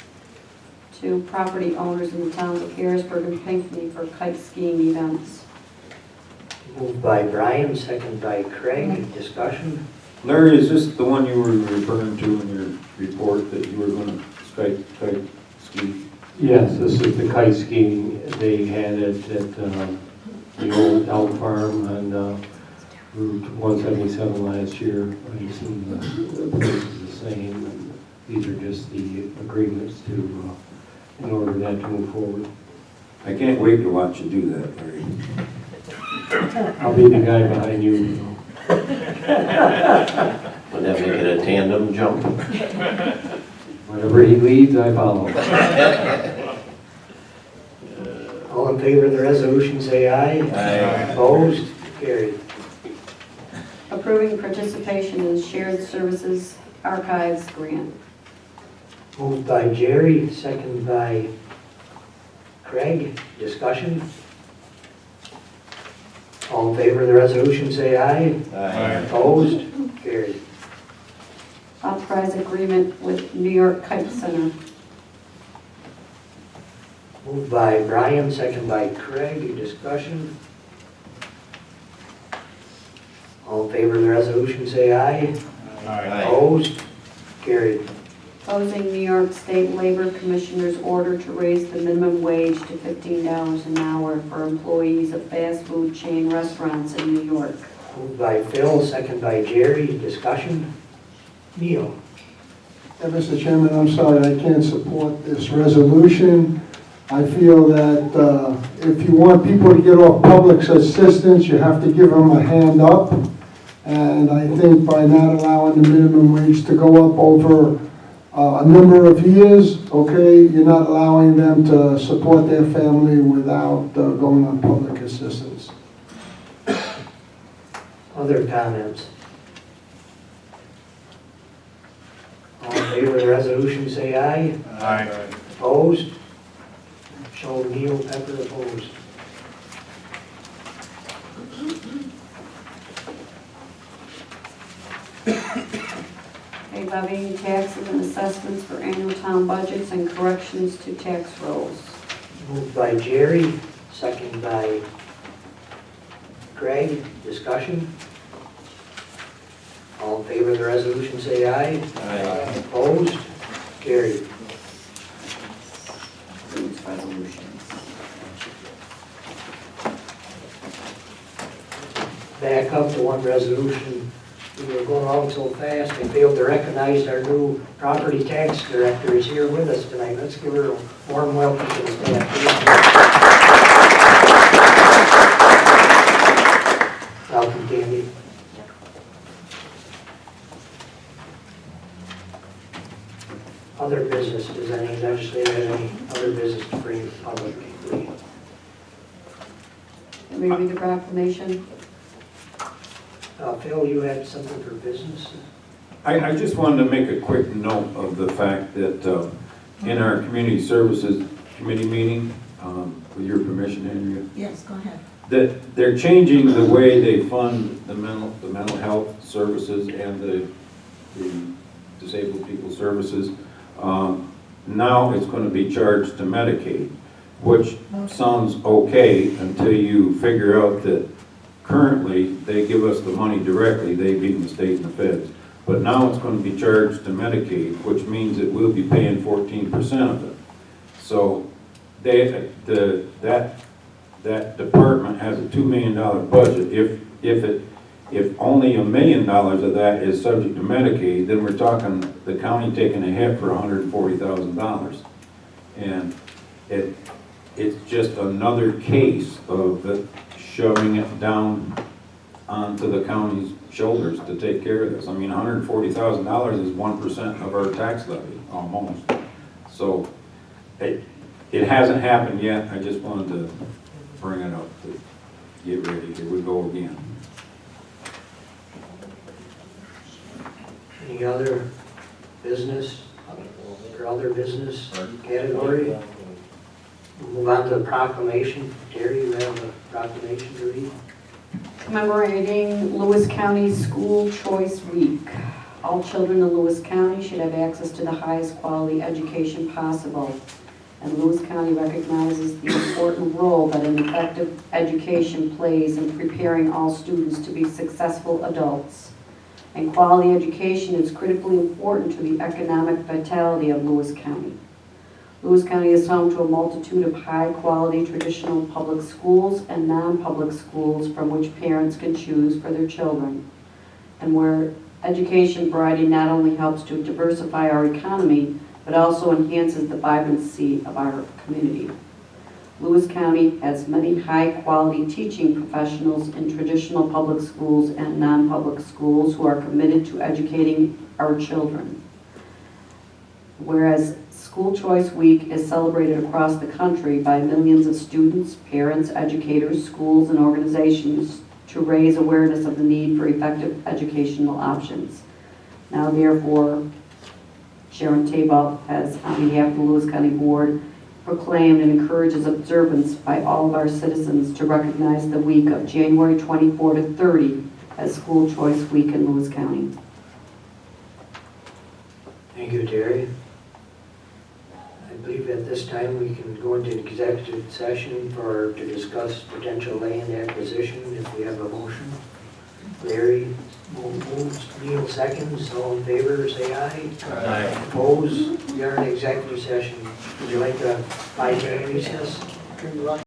to property owners in the towns of Harrisburg and Pinckney for kite skiing events. Moved by Brian, second by Craig. Discussion? Larry, is this the one you were referring to in your report that you were gonna kite ski? Yes, this is the kite skiing. They had it at the old elk farm on Route 177 last year. I assume the place is the same. And these are just the agreements to, in order for that to move forward. I can't wait to watch you do that, Larry. I'll be the guy behind you. Would that make it a tandem jump? Whenever he leads, I follow. All in favor of the resolution, say aye. Aye. Opposed? Carried. Approving participation in shared services archives grant. Moved by Jerry, second by Craig. Discussion? All in favor of the resolution, say aye. Aye. Opposed? Carried. Authorize agreement with New York Kite Center. Moved by Brian, second by Craig. Discussion? All in favor of the resolution, say aye. Aye. Opposed? Carried. Opposing New York State Labor Commissioner's order to raise the minimum wage to $15 an hour for employees of fast food chain restaurants in New York. Moved by Phil, second by Jerry. Discussion? Neil? Yeah, Mr. Chairman, I'm sorry, I can't support this resolution. I feel that if you want people to get off public assistance, you have to give them a hand up. And I think by not allowing the minimum wage to go up over a number of years, okay, you're not allowing them to support their family without going on public assistance. Other comments? All in favor of the resolution, say aye. Aye. Opposed? Show Neil Pepper opposed. Okay, levying taxes and assessments for annual town budgets and corrections to tax rolls. Moved by Jerry, second by Craig. Discussion? All in favor of the resolution, say aye. Aye. Opposed? Carried. These resolutions. Back up to one resolution. We were going along so fast, we failed to recognize our new property tax director is here with us tonight. Let's give her a warm welcome to the staff. Welcome, Candy. Other business, does any legislator have any other business to bring to the public? Let me read the proclamation. Phil, you had something for business? I just wanted to make a quick note of the fact that in our community services committee meeting, with your permission, Andrea, Yes, go ahead. that they're changing the way they fund the mental health services and the disabled people services. Now it's going to be charged to Medicaid, which sounds okay until you figure out that currently they give us the money directly, they being the state and the feds. But now it's going to be charged to Medicaid, which means that we'll be paying 14% of it. So that department has a $2 million budget. If only $1 million of that is subject to Medicaid, then we're talking the county taking a hit for $140,000. And it's just another case of shoving it down onto the county's shoulders to take care of this. I mean, $140,000 is 1% of our tax levy, almost. So, it hasn't happened yet, I just wanted to bring it up, to get ready, here we go again. Any other business or other business category? We'll move on to the proclamation. Terry, you have a proclamation to read? Commemorating Lewis County School Choice Week. All children in Lewis County should have access to the highest quality education possible. And Lewis County recognizes the important role that an effective education plays in preparing all students to be successful adults. And quality education is critically important to the economic vitality of Lewis County. Lewis County is home to a multitude of high-quality traditional public schools and non-public schools from which parents can choose for their children, and where education variety not only helps to diversify our economy, but also enhances the vibrancy of our community. Lewis County has many high-quality teaching professionals in traditional public schools and non-public schools who are committed to educating our children. Whereas School Choice Week is celebrated across the country by millions of students, parents, educators, schools, and organizations to raise awareness of the need for effective educational options. Now therefore, Sharon Taball has, on behalf of the Lewis County Board, proclaimed and encourages observance by all of our citizens to recognize the week of January 24 to 30 as School Choice Week in Lewis County. Thank you, Terry. I believe at this time we can go into executive session to discuss potential land acquisition if we have a motion. Larry moves, Neil seconds, all in favor, say aye. Aye. Opposed? We are in executive session. Would you like a 5-minute recess?